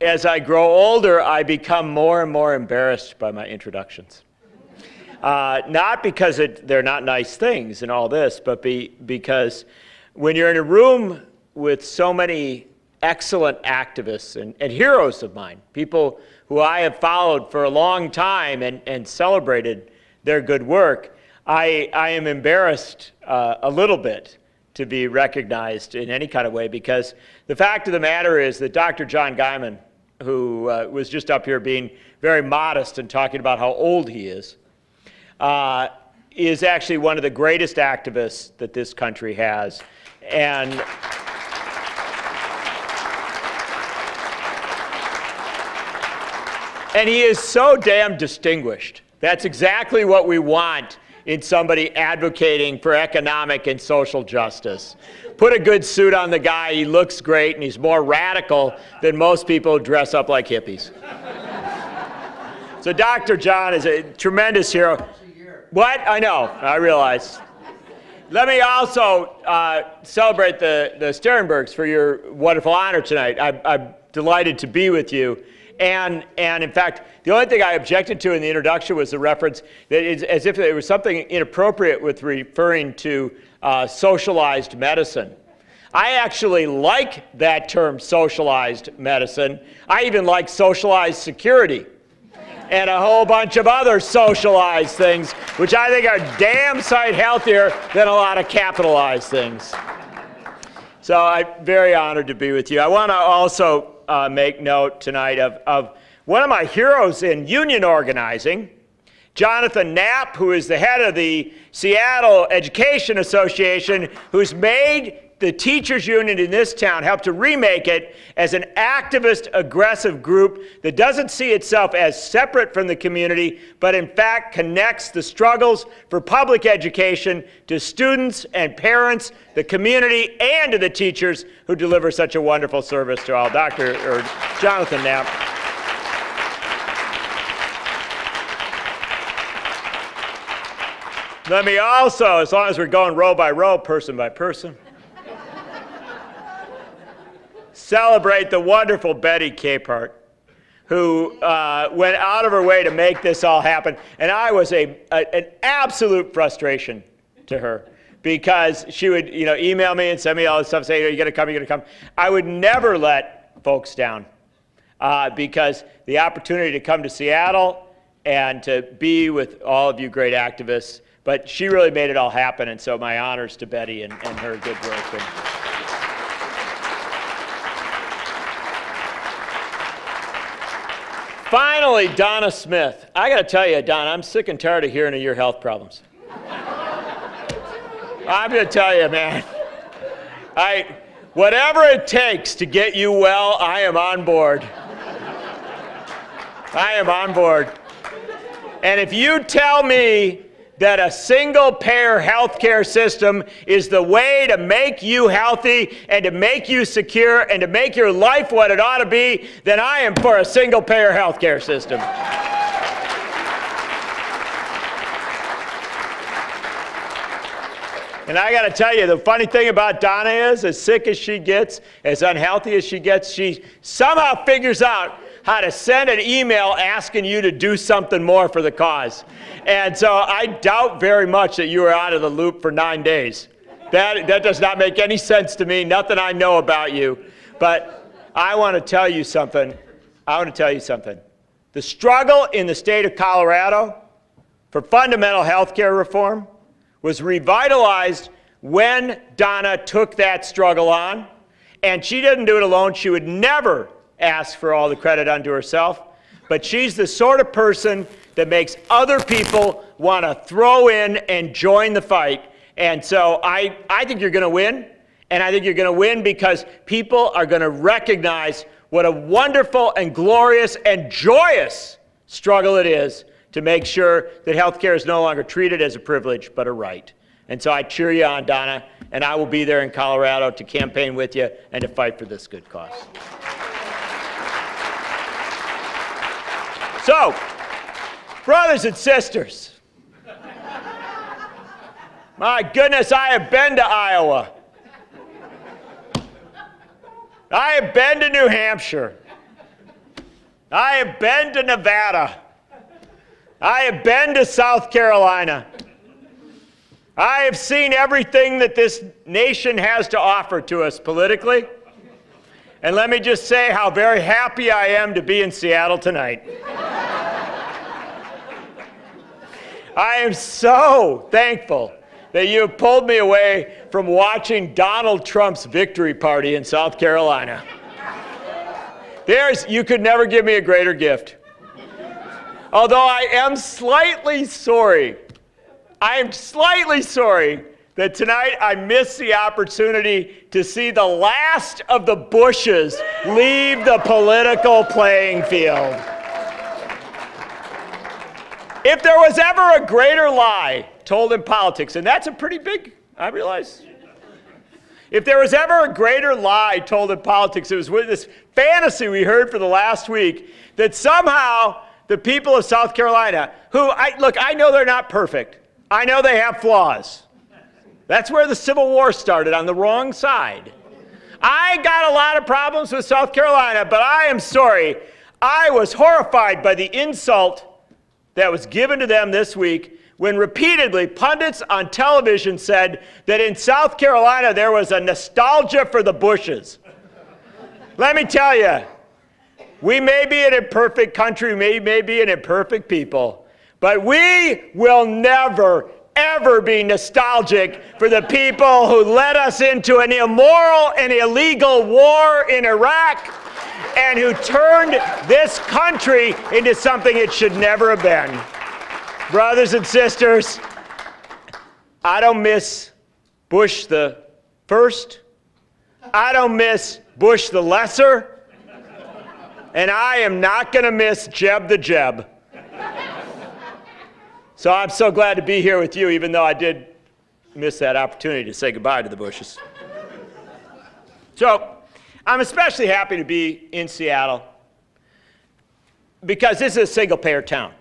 as I grow older, I become more and more embarrassed by my introductions. Not because they're not nice things and all this, but because when you're in a room with so many excellent activists and heroes of mine, people who I have followed for a long time and celebrated their good work, I am embarrassed a little bit to be recognized in any kind of way, because the fact of the matter is that Dr. John Guyman, who was just up here being very modest and talking about how old he is actually one of the greatest activists that this country has. And he is so damn distinguished. That's exactly what we want in somebody advocating for economic and social justice. Put a good suit on the guy, he looks great, and he's more radical than most people who dress up like hippies. So Dr. John is a tremendous hero. What? I know, I realize. Let me also celebrate the Sterenbergs for your wonderful honor tonight. I'm delighted to be with you. And in fact, the only thing I objected to in the introduction was the reference that it's as if there was something inappropriate with referring to socialized medicine. I actually like that term, socialized medicine. I even like socialized security and a whole bunch of other socialized things, which I think are damn sight healthier than a lot of capitalized things. So I'm very honored to be with you. I want to also make note tonight of one of my heroes in union organizing, Jonathan Knapp, who is the head of the Seattle Education Association, who's made the teachers union in this town, helped to remake it as an activist, aggressive group that doesn't see itself as separate from the community, but in fact connects the struggles for public education to students and parents, the community, and to the teachers who deliver such a wonderful service to all. Jonathan Knapp. Let me also, as long as we're going row by row, person by person, celebrate the wonderful Betty Capehart, who went out of her way to make this all happen. And I was an absolute frustration to her, because she would email me and send me all this stuff, say, "Are you going to come? Are you going to come?" I would never let folks down, because the opportunity to come to Seattle and to be with all of you great activists, but she really made it all happen, and so my honors to Betty and her good work. Finally, Donna Smith. I got to tell you, Donna, I'm sick and tired of hearing of your health problems. I'm going to tell you, man. Whatever it takes to get you well, I am on board. I am on board. And if you tell me that a single-payer healthcare system is the way to make you healthy and to make you secure and to make your life what it ought to be, then I am for a single-payer healthcare system. And I got to tell you, the funny thing about Donna is, as sick as she gets, as unhealthy as she gets, she somehow figures out how to send an email asking you to do something more for the cause. And so I doubt very much that you were out of the loop for 9 days. That does not make any sense to me, nothing I know about you. But I want to tell you something. The struggle in the state of Colorado for fundamental health care reform was revitalized when Donna took that struggle on. And she didn't do it alone. She would never ask for all the credit unto herself, but she's the sort of person that makes other people want to throw in and join the fight. And so I think you're going to win, and I think you're going to win because people are going to recognize what a wonderful and glorious and joyous struggle it is to make sure that health care is no longer treated as a privilege but a right. And so I cheer you on, Donna, and I will be there in Colorado to campaign with you and to fight for this good cause. So, brothers and sisters, my goodness, I have been to Iowa. I have been to New Hampshire. I have been to Nevada. I have been to South Carolina. I have seen everything that this nation has to offer to us politically. And let me just say how very happy I am to be in Seattle tonight. I am so thankful that you have pulled me away from watching Donald Trump's victory party in South Carolina. You could never give me a greater gift. Although I am slightly sorry that tonight I missed the opportunity to see the last of the Bushes leave the political playing field. If there was ever a greater lie told in politics, and that's a pretty big, I realize. If there was ever a greater lie told in politics, it was with this fantasy we heard for the last week that somehow the people of South Carolina, I know they're not perfect. I know they have flaws. That's where the Civil War started, on the wrong side. I got a lot of problems with South Carolina, but I am sorry. I was horrified by the insult that was given to them this week when repeatedly pundits on television said that in South Carolina there was a nostalgia for the Bushes. Let me tell you, we may be an imperfect country, we may be an imperfect people, but we will never, ever be nostalgic for the people who led us into an immoral and illegal war in Iraq and who turned this country into something it should never have been. Brothers and sisters, I don't miss Bush the first. I don't miss Bush the lesser. And I am not going to miss Jeb the Jeb. So I'm so glad to be here with you, even though I did miss that opportunity to say goodbye to the Bushes. So I'm especially happy to be in Seattle because this is a single-payer town.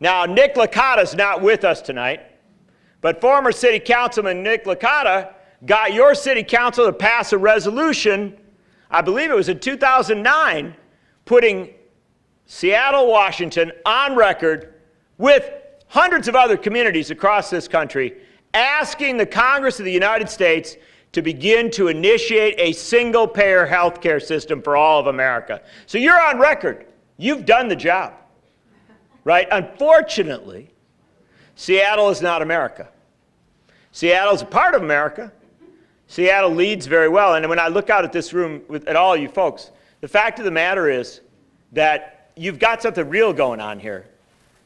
Now, Nick Licata's not with us tonight, but former City Councilman Nick Licata got your City Council to pass a resolution, I believe it was in 2009, putting Seattle, Washington on record with hundreds of other communities across this country, asking the Congress of the United States to begin to initiate a single-payer health care system for all of America. So you're on record. You've done the job, right? Unfortunately, Seattle is not America. Seattle is a part of America. Seattle leads very well. And when I look out at this room, at all you folks, the fact of the matter is that you've got something real going on here.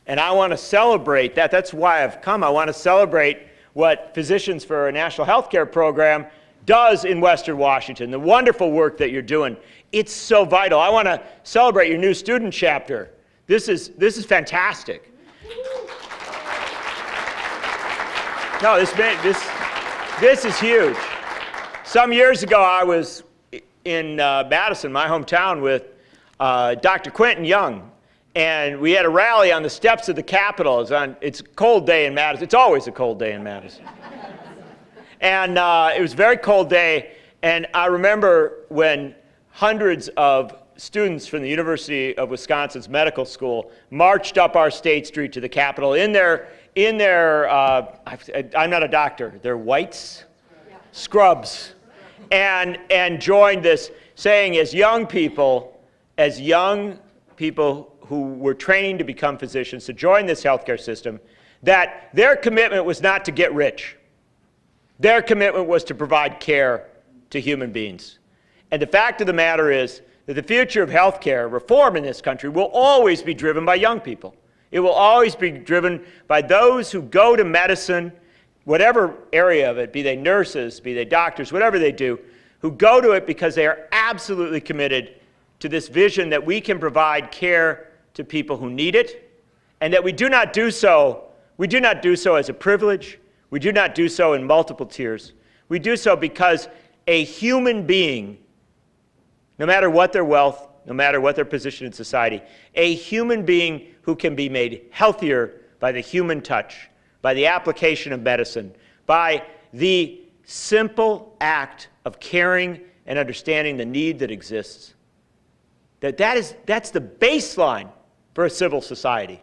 And I want to celebrate that. That's why I've come. I want to celebrate what Physicians for a National Health Care Program does in Western Washington, the wonderful work that you're doing. It's so vital. I want to celebrate your new student chapter. This is fantastic. No, this is huge. Some years ago, I was in Madison, my hometown, with Dr. Quentin Young. And we had a rally on the steps of the Capitol. It's a cold day in Madison. It's always a cold day in Madison. And it was a very cold day. And I remember when hundreds of students from the University of Wisconsin's medical school marched up our State Street to the Capitol in their I'm not a doctor, they're whites, scrubs, and joined this, saying as young people who were training to become physicians, to join this healthcare system, that their commitment was not to get rich. Their commitment was to provide care to human beings. And the fact of the matter is that the future of healthcare reform in this country will always be driven by young people. It will always be driven by those who go to medicine, whatever area of it, be they nurses, be they doctors, whatever they do, who go to it because they are absolutely committed to this vision that we can provide care to people who need it, and that we do not do so as a privilege. We do not do so in multiple tiers. We do so because a human being, no matter what their wealth, no matter what their position in society, a human being who can be made healthier by the human touch, by the application of medicine, by the simple act of caring and understanding the need that exists, that's the baseline for a civil society.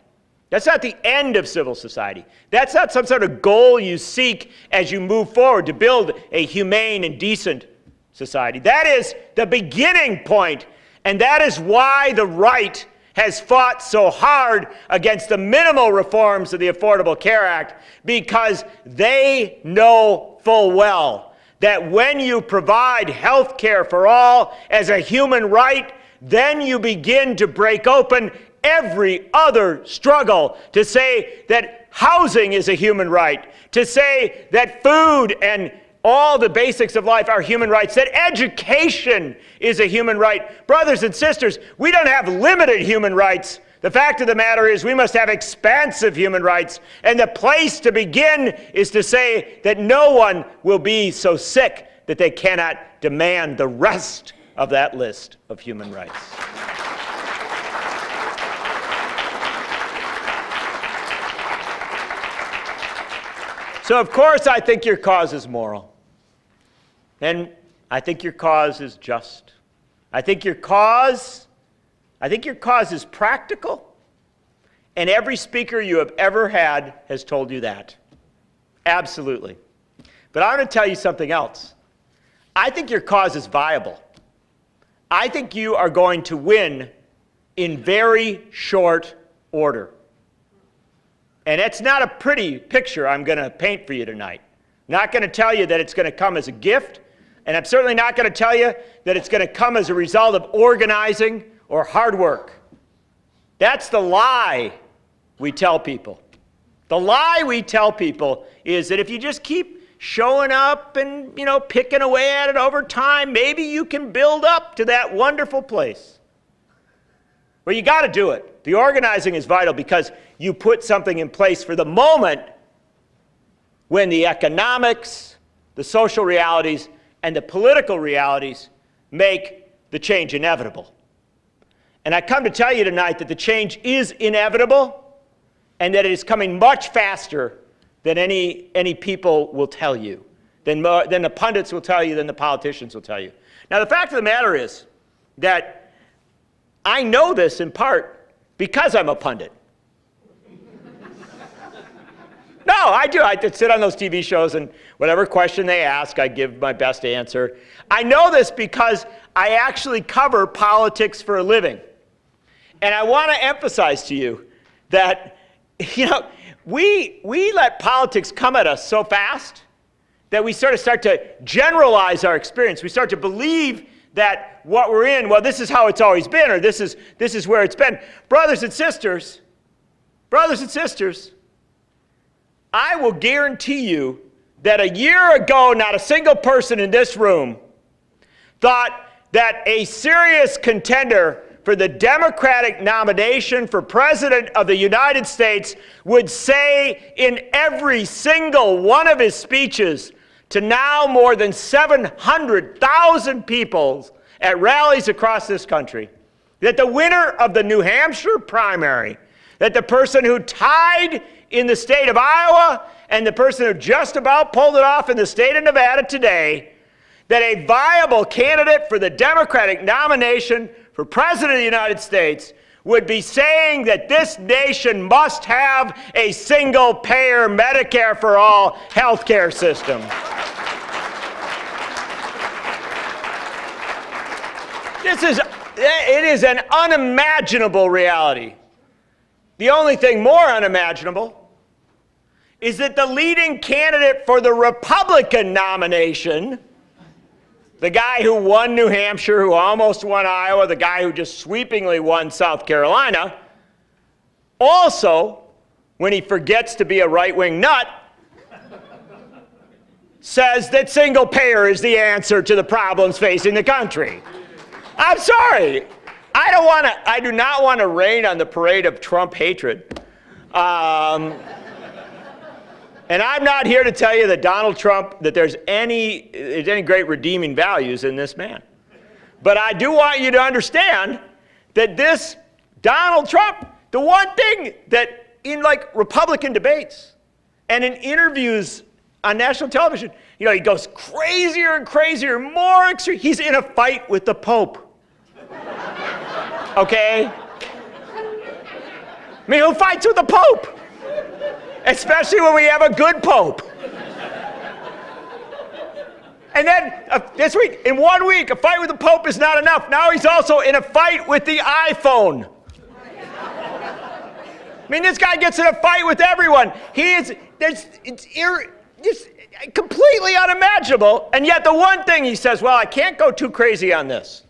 That's not the end of civil society. That's not some sort of goal you seek as you move forward to build a humane and decent society. That is the beginning point, and that is why the right has fought so hard against the minimal reforms of the Affordable Care Act, because they know full well that when you provide health care for all as a human right, then you begin to break open every other struggle to say that housing is a human right, to say that food and all the basics of life are human rights, that education is a human right. Brothers and sisters, we don't have limited human rights. The fact of the matter is we must have expansive human rights. And the place to begin is to say that no one will be so sick that they cannot demand the rest of that list of human rights. So, of course, I think your cause is moral. And I think your cause is just. I think your cause is practical. And every speaker you have ever had has told you that. Absolutely. But I want to tell you something else. I think your cause is viable. I think you are going to win in very short order. And it's not a pretty picture I'm going to paint for you tonight. I'm not going to tell you that it's going to come as a gift, and I'm certainly not going to tell you that it's going to come as a result of organizing or hard work. That's the lie we tell people. The lie we tell people is that if you just keep showing up and, picking away at it over time, maybe you can build up to that wonderful place. Well, you got to do it. The organizing is vital because you put something in place for the moment when the economics, the social realities, and the political realities make the change inevitable. And I come to tell you tonight that the change is inevitable and that it is coming much faster than any people will tell you, than the pundits will tell you, than the politicians will tell you. Now, the fact of the matter is that I know this in part because I'm a pundit. No, I do. I sit on those TV shows, and whatever question they ask, I give my best answer. I know this because I actually cover politics for a living. And I want to emphasize to you that, we let politics come at us so fast that we sort of start to generalize our experience. We start to believe that what we're in, well, this is how it's always been, or this is where it's been. Brothers and sisters, I will guarantee you that a year ago, not a single person in this room thought that a serious contender for the Democratic nomination for President of the United States would say in every single one of his speeches to now more than 700,000 people at rallies across this country that the winner of the New Hampshire primary, that the person who tied in the state of Iowa and the person who just about pulled it off in the state of Nevada today, that a viable candidate for the Democratic nomination for President of the United States would be saying that this nation must have a single-payer Medicare for all health care system. It is an unimaginable reality. The only thing more unimaginable is that the leading candidate for the Republican nomination, the guy who won New Hampshire, who almost won Iowa, the guy who just sweepingly won South Carolina, also, when he forgets to be a right-wing nut, says that single payer is the answer to the problems facing the country. I'm sorry. I do not want to rain on the parade of Trump hatred. And I'm not here to tell you that Donald Trump, that there's any great redeeming values in this man. But I do want you to understand that this Donald Trump, the one thing that in Republican debates and in interviews on national television, he goes crazier and crazier, more extreme. He's in a fight with the Pope. Okay? I mean, who fights with the Pope? Especially when we have a good Pope. And then this week, in 1 week, a fight with the Pope is not enough. Now he's also in a fight with the iPhone. I mean, this guy gets in a fight with everyone. It's completely unimaginable. And yet the one thing he says, well, I can't go too crazy on this.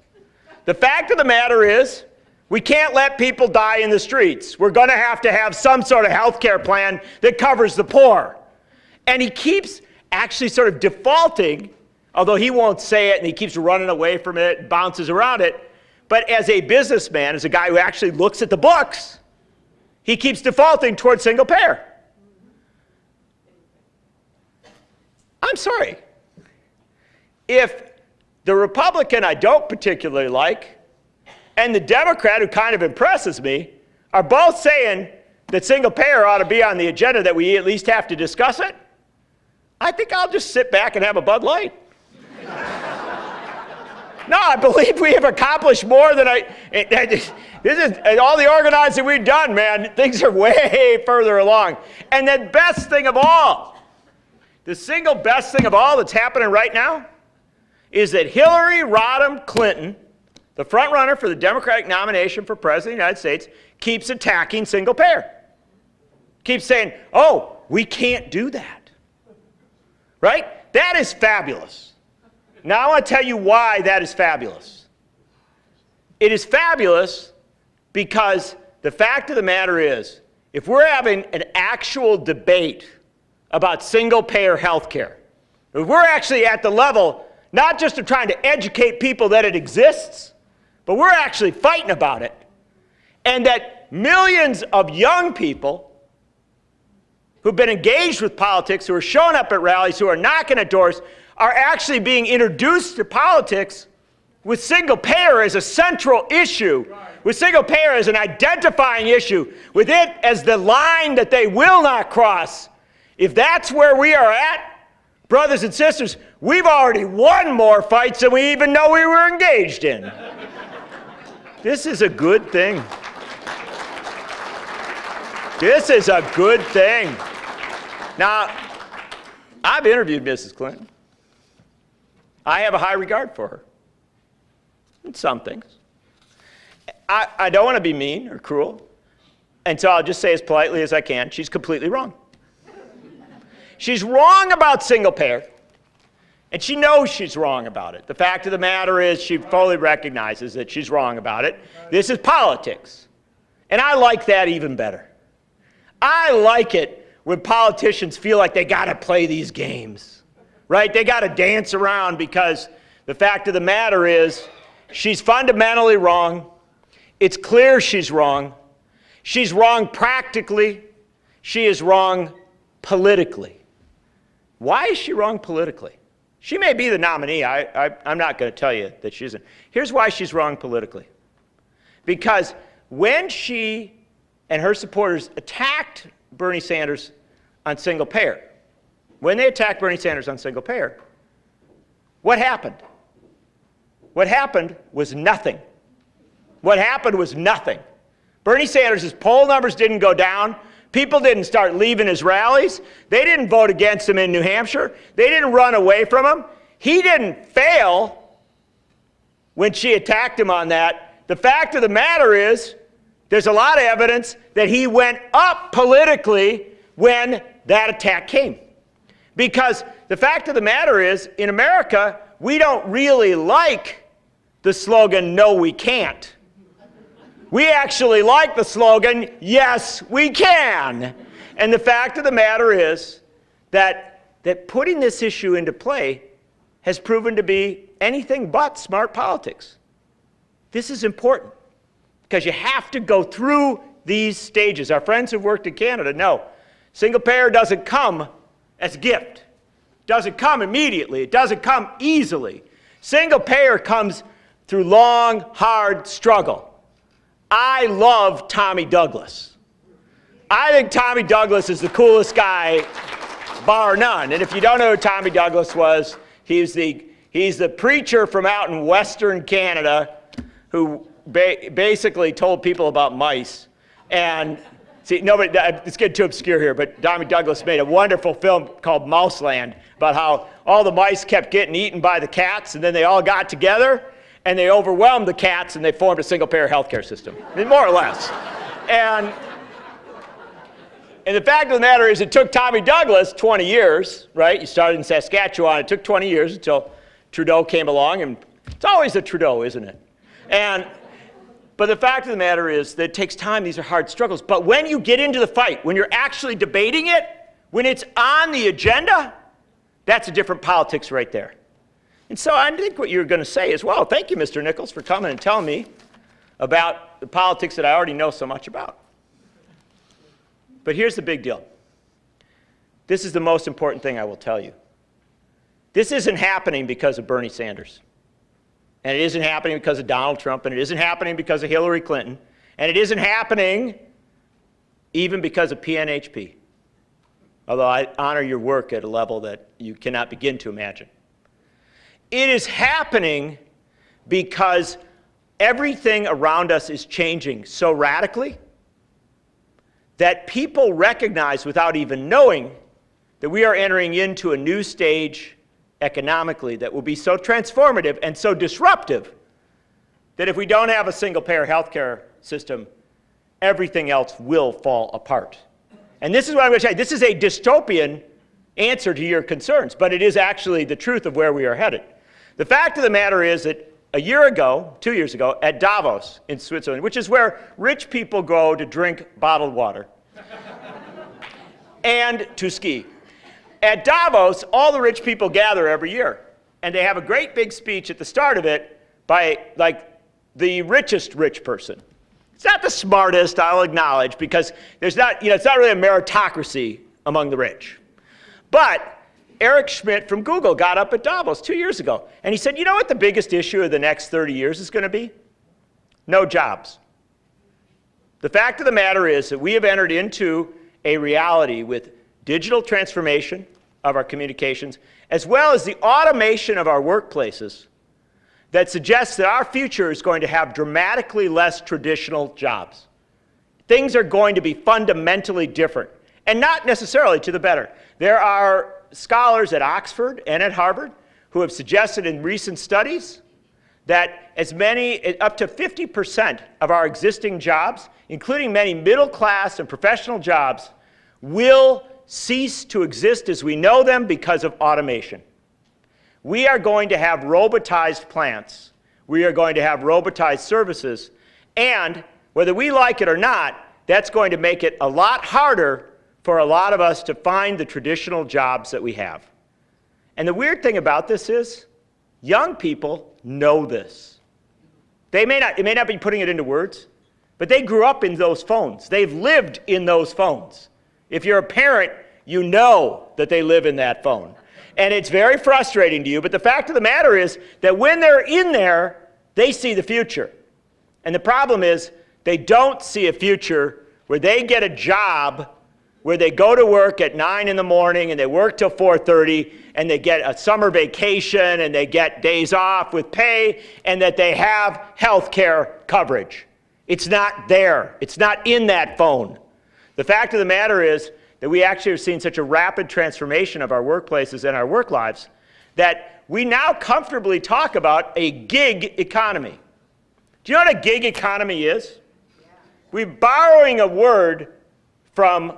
The fact of the matter is, we can't let people die in the streets. We're going to have some sort of health care plan that covers the poor. And he keeps actually sort of defaulting, although he won't say it and he keeps running away from it, bounces around it. But as a businessman, as a guy who actually looks at the books, he keeps defaulting towards single payer. I'm sorry. If the Republican I don't particularly like and the Democrat who kind of impresses me are both saying that single payer ought to be on the agenda, that we at least have to discuss it, I think I'll just sit back and have a Bud Light. No, I believe we have accomplished more than this is all the organizing we've done, man. Things are way further along. And the best thing of all, the single best thing of all that's happening right now is that Hillary Rodham Clinton, the front runner for the Democratic nomination for President of the United States, keeps attacking single payer. Keeps saying, oh, we can't do that. Right? That is fabulous. Now I want to tell you why that is fabulous. It is fabulous because the fact of the matter is, if we're having an actual debate about single-payer health care, if we're actually at the level not just of trying to educate people that it exists, but we're actually fighting about it, and that millions of young people who've been engaged with politics, who are showing up at rallies, who are knocking at doors, are actually being introduced to politics with single payer as a central issue, with single payer as an identifying issue, with it as the line that they will not cross. If that's where we are at, brothers and sisters, we've already won more fights than we even know we were engaged in. This is a good thing. This is a good thing. Now, I've interviewed Mrs. Clinton. I have a high regard for her in some things. I don't want to be mean or cruel, and so I'll just say as politely as I can, she's completely wrong. She's wrong about single payer, and she knows she's wrong about it. The fact of the matter is she fully recognizes that she's wrong about it. This is politics, and I like that even better. I like it when politicians feel like they got to play these games, right? They got to dance around, because the fact of the matter is she's fundamentally wrong. It's clear she's wrong. She's wrong practically. She is wrong politically. Why is she wrong politically? She may be the nominee. I'm not going to tell you that she isn't. Here's why she's wrong politically. Because when she and her supporters attacked Bernie Sanders on single payer, when they attacked Bernie Sanders on single payer, what happened? What happened was nothing. What happened was nothing. Bernie Sanders' poll numbers didn't go down. People didn't start leaving his rallies. They didn't vote against him in New Hampshire. They didn't run away from him. He didn't fail when she attacked him on that. The fact of the matter is, there's a lot of evidence that he went up politically when that attack came. Because the fact of the matter is, in America, we don't really like the slogan, "No, we can't." We actually like the slogan, "Yes, we can." And the fact of the matter is that putting this issue into play has proven to be anything but smart politics. This is important because you have to go through these stages. Our friends who've worked in Canada know single payer doesn't come as a gift. It doesn't come immediately. It doesn't come easily. Single payer comes through long, hard struggle. I love Tommy Douglas. I think Tommy Douglas is the coolest guy, bar none. And if you don't know who Tommy Douglas was, he's the preacher from out in Western Canada who basically told people about mice. And see, nobody, it's getting too obscure here, but Tommy Douglas made a wonderful film called Mouseland about how all the mice kept getting eaten by the cats, and then they all got together, and they overwhelmed the cats, and they formed a single-payer healthcare system, more or less. And the fact of the matter is, it took Tommy Douglas 20 years, right? He started in Saskatchewan. It took 20 years until Trudeau came along, and it's always a Trudeau, isn't it? But the fact of the matter is that it takes time. These are hard struggles. But when you get into the fight, when you're actually debating it, when it's on the agenda, that's a different politics right there. And so I think what you're going to say is, well, thank you, Mr. Nichols, for coming and telling me about the politics that I already know so much about. But here's the big deal. This is the most important thing I will tell you. This isn't happening because of Bernie Sanders. And it isn't happening because of Donald Trump, and it isn't happening because of Hillary Clinton, and it isn't happening even because of PNHP, although I honor your work at a level that you cannot begin to imagine. It is happening because everything around us is changing so radically that people recognize without even knowing that we are entering into a new stage economically that will be so transformative and so disruptive that if we don't have a single-payer healthcare system, everything else will fall apart. And this is what I'm going to say. This is a dystopian answer to your concerns, but it is actually the truth of where we are headed. The fact of the matter is that a year ago, 2 years ago, at Davos in Switzerland, which is where rich people go to drink bottled water and to ski. At Davos, all the rich people gather every year, and they have a great big speech at the start of it by, like, the richest rich person. It's not the smartest, I'll acknowledge, because there's not, it's not really a meritocracy among the rich. But Eric Schmidt from Google got up at Davos 2 years ago, and he said, you know what the biggest issue of the next 30 years is going to be? No jobs. The fact of the matter is that we have entered into a reality with digital transformation of our communications, as well as the automation of our workplaces that suggests that our future is going to have dramatically less traditional jobs. Things are going to be fundamentally different, and not necessarily to the better. There are scholars at Oxford and at Harvard who have suggested in recent studies that as many, up to 50% of our existing jobs, including many middle-class and professional jobs, will cease to exist as we know them because of automation. We are going to have robotized plants. We are going to have robotized services. And whether we like it or not, that's going to make it a lot harder for a lot of us to find the traditional jobs that we have. And the weird thing about this is, young people know this. It may not be putting it into words, but they grew up in those phones. They've lived in those phones. If you're a parent, you know that they live in that phone. And it's very frustrating to you, but the fact of the matter is that when they're in there, they see the future. And the problem is, they don't see a future where they get a job where they go to work at 9 in the morning and they work till 4:30 and they get a summer vacation and they get days off with pay and that they have health care coverage. It's not there. It's not in that phone. The fact of the matter is that we actually have seen such a rapid transformation of our workplaces and our work lives that we now comfortably talk about a gig economy. Do you know what a gig economy is? We're borrowing a word from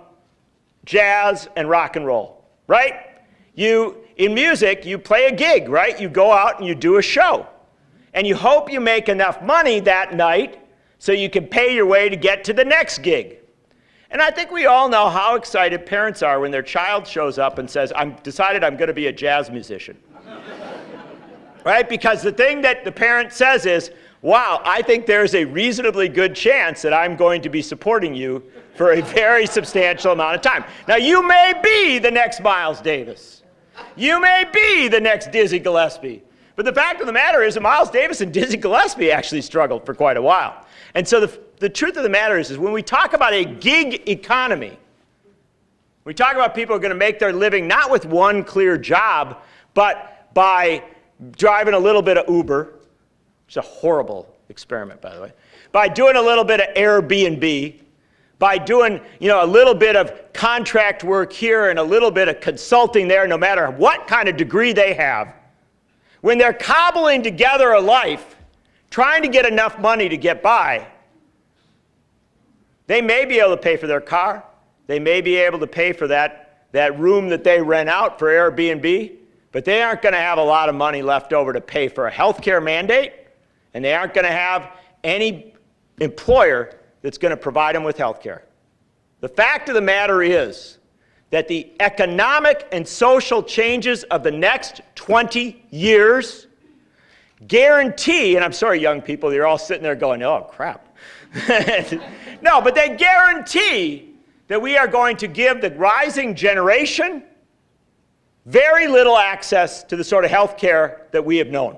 jazz and rock and roll, right? In music, you play a gig, right? You go out and you do a show. And you hope you make enough money that night so you can pay your way to get to the next gig. And I think we all know how excited parents are when their child shows up and says, I've decided I'm going to be a jazz musician. Right? Because the thing that the parent says is, wow, I think there's a reasonably good chance that I'm going to be supporting you for a very substantial amount of time. Now, you may be the next Miles Davis. You may be the next Dizzy Gillespie. But the fact of the matter is that Miles Davis and Dizzy Gillespie actually struggled for quite a while. And so the truth of the matter is when we talk about a gig economy, we talk about people who are going to make their living not with one clear job, but by driving a little bit of Uber, which is a horrible experiment, by the way, by doing a little bit of Airbnb, by doing a little bit of contract work here and a little bit of consulting there, no matter what kind of degree they have, when they're cobbling together a life, trying to get enough money to get by, they may be able to pay for their car. They may be able to pay for that room that they rent out for Airbnb, but they aren't going to have a lot of money left over to pay for a health care mandate, and they aren't going to have any employer that's going to provide them with health care. The fact of the matter is that the economic and social changes of the next 20 years guarantee, and I'm sorry, young people, you're all sitting there going, oh, crap. No, but they guarantee that we are going to give the rising generation very little access to the sort of health care that we have known.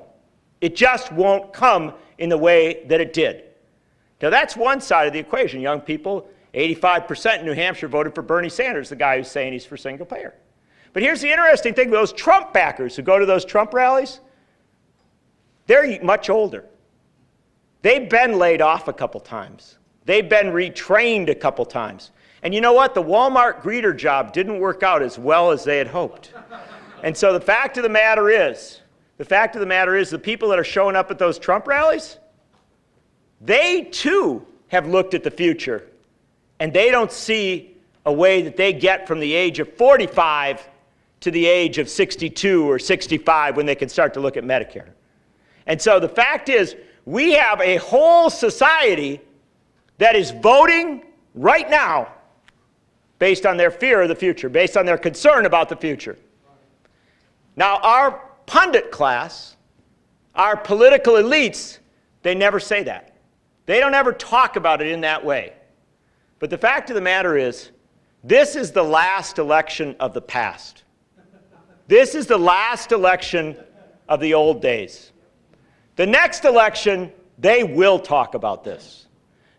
It just won't come in the way that it did. Now, that's one side of the equation. Young people, 85% in New Hampshire voted for Bernie Sanders, the guy who's saying he's for single payer. But here's the interesting thing, those Trump backers who go to those Trump rallies, they're much older. They've been laid off a couple times. They've been retrained a couple times. And you know what? The Walmart greeter job didn't work out as well as they had hoped. And so the fact of the matter is, the people that are showing up at those Trump rallies, they too have looked at the future, and they don't see a way that they get from the age of 45 to the age of 62 or 65 when they can start to look at Medicare. And so the fact is, we have a whole society that is voting right now based on their fear of the future, based on their concern about the future. Now, our pundit class, our political elites, they never say that. They don't ever talk about it in that way. But the fact of the matter is, this is the last election of the past. This is the last election of the old days. The next election, they will talk about this.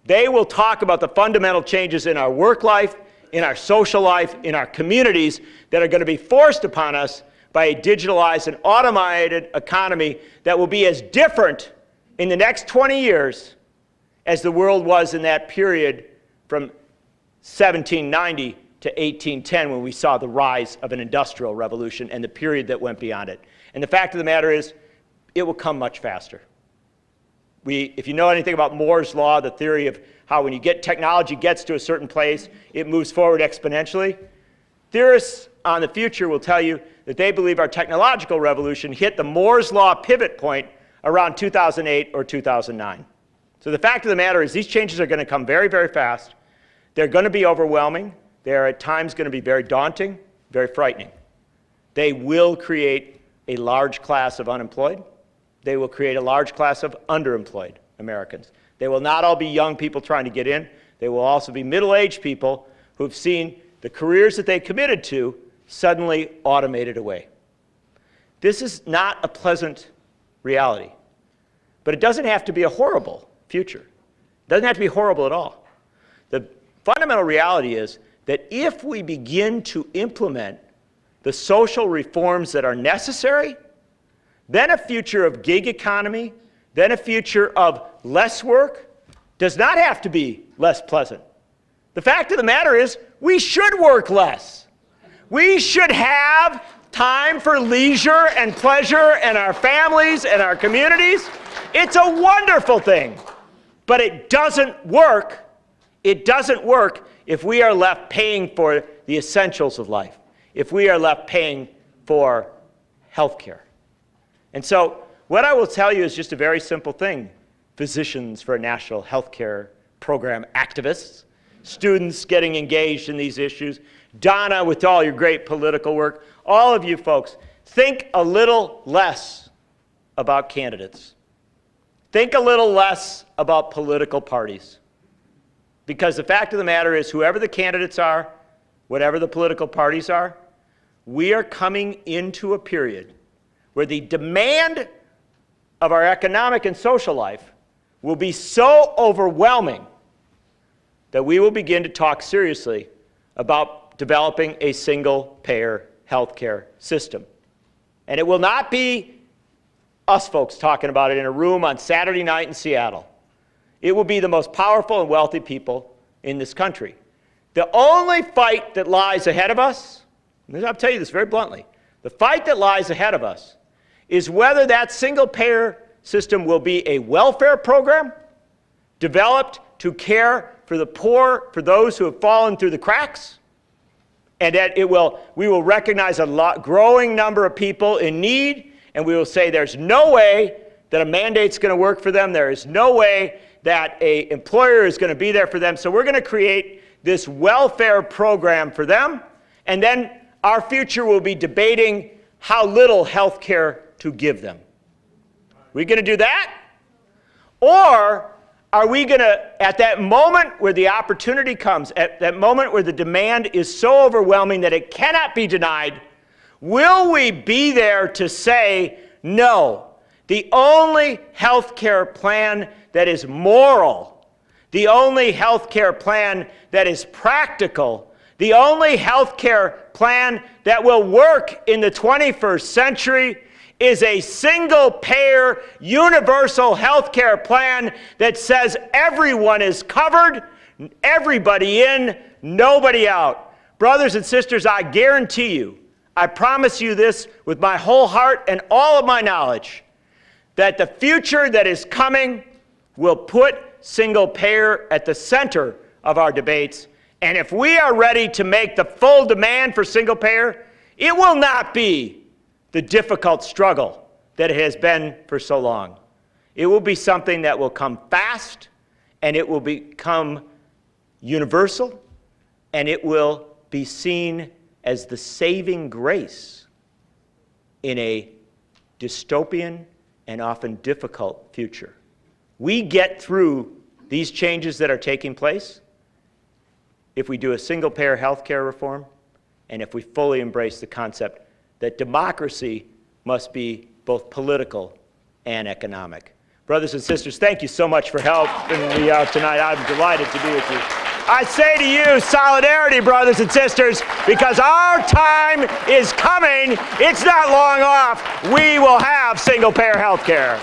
They will talk about the fundamental changes in our work life, in our social life, in our communities that are going to be forced upon us by a digitalized and automated economy that will be as different in the next 20 years as the world was in that period from 1790 to 1810 when we saw the rise of an industrial revolution and the period that went beyond it. And the fact of the matter is, it will come much faster. If you know anything about Moore's law, the theory of how when technology gets to a certain place, it moves forward exponentially, theorists on the future will tell you that they believe our technological revolution hit the Moore's law pivot point around 2008 or 2009. So the fact of the matter is these changes are going to come very, very fast. They're going to be overwhelming. They're at times going to be very daunting, very frightening. They will create a large class of unemployed. They will create a large class of underemployed Americans. They will not all be young people trying to get in. They will also be middle-aged people who've seen the careers that they committed to suddenly automated away. This is not a pleasant reality, but it doesn't have to be a horrible future. It doesn't have to be horrible at all. The fundamental reality is that if we begin to implement the social reforms that are necessary, then a future of gig economy, then a future of less work does not have to be less pleasant. The fact of the matter is, we should work less. We should have time for leisure and pleasure and our families and our communities. It's a wonderful thing, but it doesn't work. It doesn't work if we are left paying for the essentials of life, if we are left paying for health care. And so what I will tell you is just a very simple thing. Physicians for a National Health Care Program activists, students getting engaged in these issues, Donna with all your great political work, all of you folks, think a little less about candidates. Think a little less about political parties. Because the fact of the matter is, whoever the candidates are, whatever the political parties are, we are coming into a period where the demand of our economic and social life will be so overwhelming that we will begin to talk seriously about developing a single-payer healthcare system. And it will not be us folks talking about it in a room on Saturday night in Seattle. it will be the most powerful and wealthy people in this country. The only fight that lies ahead of us, and I'll tell you this very bluntly, the fight that lies ahead of us is whether that single-payer system will be a welfare program developed to care for the poor, for those who have fallen through the cracks, and that we will recognize a growing number of people in need, and we will say there's no way that a mandate's going to work for them. There is no way that an employer is going to be there for them. So we're going to create this welfare program for them, and then our future will be debating how little health care to give them. We going to do that? Or are we going to, at that moment where the opportunity comes, at that moment where the demand is so overwhelming that it cannot be denied, will we be there to say, no, the only health care plan that is moral, the only health care plan that is practical, the only health care plan that will work in the 21st century is a single-payer, universal health care plan that says everyone is covered, everybody in, nobody out. Brothers and sisters, I guarantee you, I promise you this with my whole heart and all of my knowledge, that the future that is coming will put single-payer at the center of our debates. And if we are ready to make the full demand for single-payer, it will not be the difficult struggle that it has been for so long. It will be something that will come fast, and it will become universal, and it will be seen as the saving grace in a dystopian and often difficult future. We get through these changes that are taking place if we do a single-payer health care reform, and if we fully embrace the concept that democracy must be both political and economic. Brothers and sisters, thank you so much for helping me out tonight. I'm delighted to be with you. I say to you, solidarity, brothers and sisters, because our time is coming. It's not long off. We will have single-payer health care.